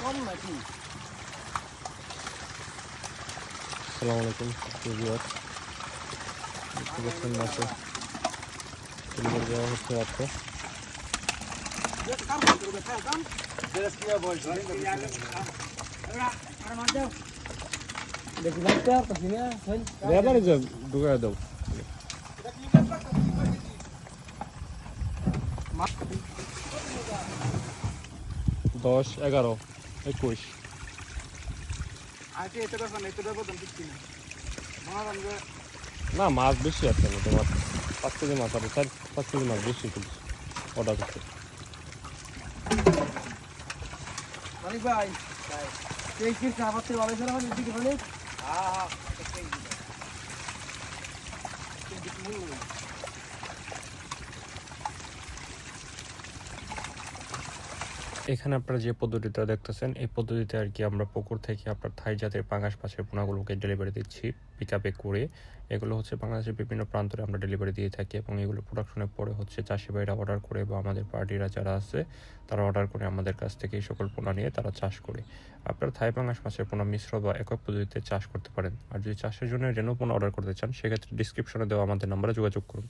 আসসালামু আলাইকুম ভিউয়ার্স, মাছে ডেলিভারি দেওয়া হচ্ছে রাত্রে। ঢুকাই দাও। 10, 11, 21। না, মাছ বেশি আছে না তোমার, 5 কেজি মাছ আছে, 4-5 কেজি মাছ বেশি কিন্তু অর্ডার করতে। এখানে আপনারা যে পদ্ধতিটা দেখতেছেন, এই পদ্ধতিতে আর কি আমরা পুকুর থেকে আপনার থাই জাতের পাঙাশ মাছের পোনাগুলোকে ডেলিভারি দিচ্ছি পিকআপে করে। এগুলো হচ্ছে বাংলাদেশের বিভিন্ন প্রান্তরে আমরা ডেলিভারি দিয়ে থাকি এবং এগুলো প্রোডাকশনের পরে হচ্ছে চাষি ভাইরা অর্ডার করে বা আমাদের পার্টিরা যারা আছে তারা অর্ডার করে আমাদের কাছ থেকে এই সকল পোনা নিয়ে তারা চাষ করে। আপনারা থাই পাঙাশ মাছের পোনা মিশ্র বা একক পদ্ধতিতে চাষ করতে পারেন। আর যদি চাষের জন্য রেনু পোনা অর্ডার করতে চান, সেক্ষেত্রে ডিসক্রিপশনে দেওয়া আমাদের নাম্বারে যোগাযোগ করুন।